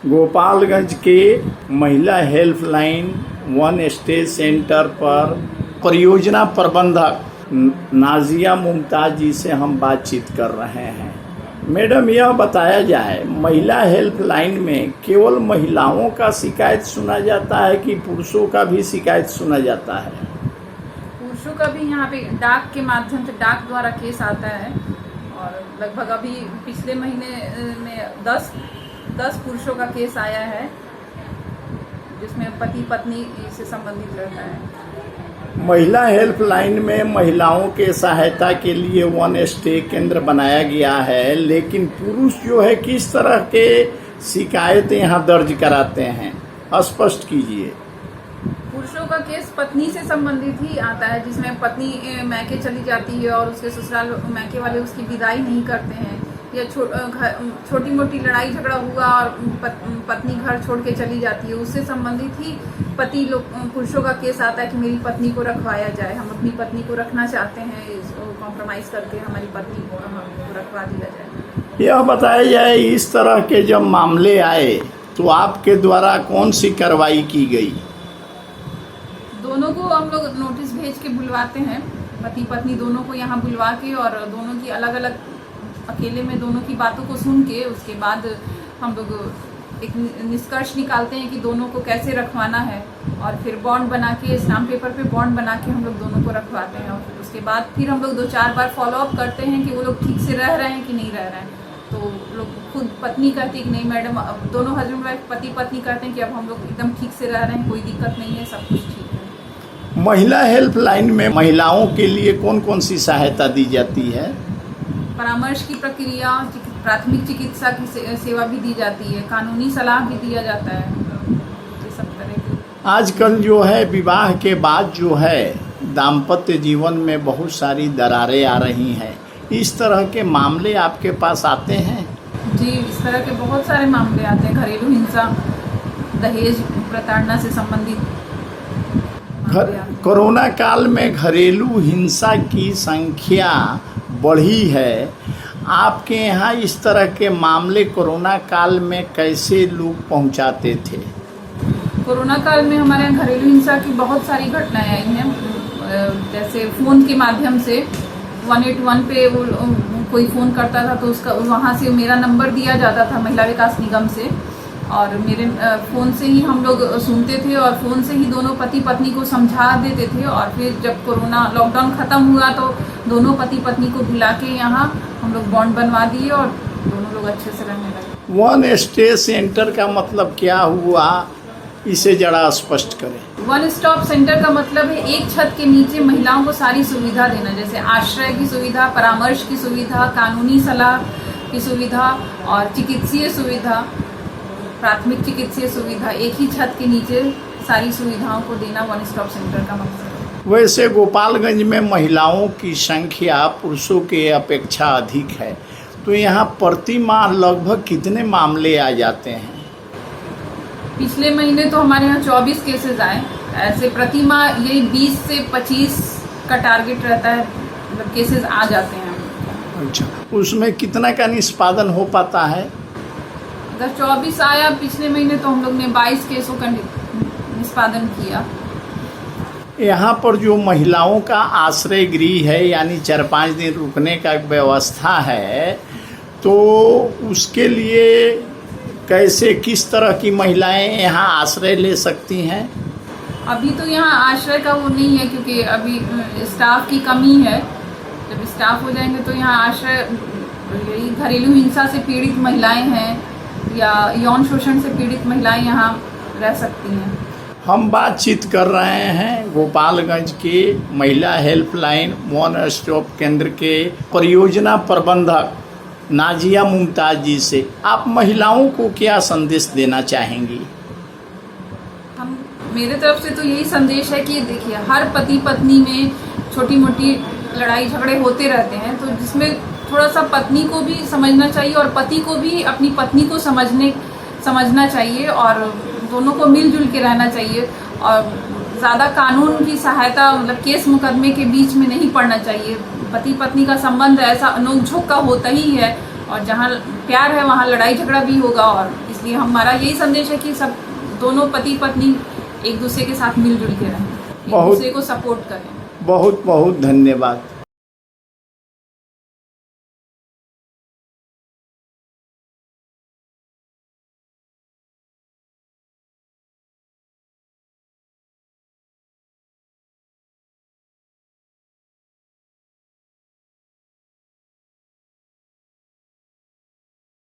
गोपालगंज के महिला helpline one stage centre पर परियोजना प्रबंधक नाजिया मुमताज जी से हम बातचीत कर रहे हैं। मैडम, यह बताया जाए, महिला हेल्पलाइन में केवल महिलाओं का शिकायत सुना जाता है कि पुरुषों का भी शिकायत सुना जाता है? पुरुषों का भी यहाँ पे डाक के माध्यम से, डाक द्वारा केस आता है और लगभग अभी पिछले महीने में 10 पुरुषों का केस आया है जिसमें पति पत्नी से संबंधित रहता है। महिला हेल्पलाइन में महिलाओं के सहायता के लिए वन स्टे केंद्र बनाया गया है, लेकिन पुरुष जो है किस तरह के शिकायतें यहाँ दर्ज कराते हैं, स्पष्ट कीजिए। पुरुषों का केस पत्नी से संबंधित ही आता है, जिसमें पत्नी मैके चली जाती है और उसके ससुराल मैके वाले उसकी विदाई नहीं करते हैं, या छोटी मोटी लड़ाई झगड़ा हुआ और पत्नी घर छोड़ के चली जाती है, उससे संबंधित ही पुरुषों का केस आता है कि मेरी पत्नी को रखवाया जाए, हम अपनी पत्नी को रखना चाहते हैं, कॉम्प्रोमाइज़ करके हमारी पत्नी को रखवा दिया जाए। यह बताया जाए, इस तरह के जब मामले आए तो आपके द्वारा कौन सी कार्रवाई की गई? दोनों को हम लोग नोटिस भेज के बुलवाते हैं, पति पत्नी दोनों को यहाँ बुलवा के, और दोनों की अलग अलग अकेले में दोनों की बातों को सुन के उसके बाद हम लोग एक निष्कर्ष निकालते हैं कि दोनों को कैसे रखवाना है, और फिर बॉन्ड बना के, स्टाम्प पेपर पे बॉन्ड बना के हम लोग दोनों को रखवाते हैं। और फिर उसके बाद फिर हम लोग 2-4 बार फॉलोअप करते हैं कि वो लोग ठीक से रह रहे हैं कि नहीं रह रहे हैं। तो लोग खुद पत्नी कहती है कि नहीं मैडम, अब दोनों हस्बैंड वाइफ पति पत्नी कहते हैं कि अब हम लोग एकदम ठीक से रह रहे हैं, कोई दिक्कत नहीं है, सब कुछ ठीक है। महिला हेल्पलाइन में महिलाओं के लिए कौन कौन सी सहायता दी जाती है? परामर्श की प्रक्रिया, प्राथमिक चिकित्सा की सेवा भी दी जाती है, कानूनी सलाह भी दिया जाता है, ये सब तरह की। आजकल जो है विवाह के बाद जो है दाम्पत्य जीवन में बहुत सारी दरारें आ रही हैं, इस तरह के मामले आपके पास आते हैं? जी, इस तरह के बहुत सारे मामले आते हैं, घरेलू हिंसा, दहेज प्रताड़ना से संबंधित। कोरोना काल में घरेलू हिंसा की संख्या बढ़ी है, आपके यहाँ इस तरह के मामले कोरोना काल में कैसे लोग पहुँचाते थे? कोरोना काल में हमारे यहाँ घरेलू हिंसा की बहुत सारी घटनाएं आई हैं, जैसे फ़ोन के माध्यम से 181 पे वो कोई फ़ोन करता था तो उसका वहाँ से मेरा नंबर दिया जाता था महिला विकास निगम से, और मेरे फ़ोन से ही हम लोग सुनते थे और फ़ोन से ही दोनों पति पत्नी को समझा देते थे। और फिर जब कोरोना लॉकडाउन ख़त्म हुआ तो दोनों पति पत्नी को बुला के यहाँ हम लोग बॉन्ड बनवा दिए और दोनों लोग अच्छे से रहने लगे। वन स्टे सेंटर का मतलब क्या हुआ, इसे जरा स्पष्ट करें। वन स्टॉप सेंटर का मतलब है एक छत के नीचे महिलाओं को सारी सुविधा देना, जैसे आश्रय की सुविधा, परामर्श की सुविधा, कानूनी सलाह की सुविधा और चिकित्सीय सुविधा, प्राथमिक चिकित्सीय सुविधा, एक ही छत के नीचे सारी सुविधाओं को देना वन स्टॉप सेंटर का मकसद है। वैसे गोपालगंज में महिलाओं की संख्या पुरुषों के अपेक्षा अधिक है, तो यहाँ प्रति माह लगभग कितने मामले आ जाते हैं? पिछले महीने तो हमारे यहाँ 24 केसेस आए, ऐसे प्रति माह यही 20 से 25 का टारगेट रहता है, मतलब केसेस आ जाते हैं। अच्छा, उसमें कितना का निष्पादन हो पाता है? अगर 24 आया पिछले महीने तो हम लोग ने 22 केसों का निष्पादन किया। यहाँ पर जो महिलाओं का आश्रय गृह है, यानी 4-5 दिन रुकने का व्यवस्था है, तो उसके लिए कैसे, किस तरह की महिलाएं यहाँ आश्रय ले सकती हैं? अभी तो यहाँ आश्रय का वो नहीं है क्योंकि अभी स्टाफ की कमी है। जब स्टाफ हो जाएंगे तो यहाँ आश्रय, यही घरेलू हिंसा से पीड़ित महिलाएं हैं या यौन शोषण से पीड़ित महिलाएं यहाँ रह सकती हैं। हम बातचीत कर रहे हैं गोपालगंज के महिला हेल्पलाइन वन स्टॉप केंद्र के परियोजना प्रबंधक नाजिया मुमताज जी से। आप महिलाओं को क्या संदेश देना चाहेंगी? मेरे तरफ से तो यही संदेश है कि देखिए, हर पति पत्नी में छोटी मोटी लड़ाई झगड़े होते रहते हैं, तो जिसमें थोड़ा सा पत्नी को भी समझना चाहिए और पति को भी अपनी पत्नी को समझना चाहिए, और दोनों को मिलजुल के रहना चाहिए, और ज़्यादा कानून की सहायता, मतलब केस मुकदमे के बीच में नहीं पड़ना चाहिए। पति पत्नी का संबंध ऐसा नोक झोंक का होता ही है, और जहाँ प्यार है वहाँ लड़ाई झगड़ा भी होगा, और इसलिए हमारा यही संदेश है कि सब दोनों पति पत्नी एक दूसरे के साथ मिलजुल के रहें, एक बहुत- दूसरे को सपोर्ट करें। बहुत बहुत धन्यवाद।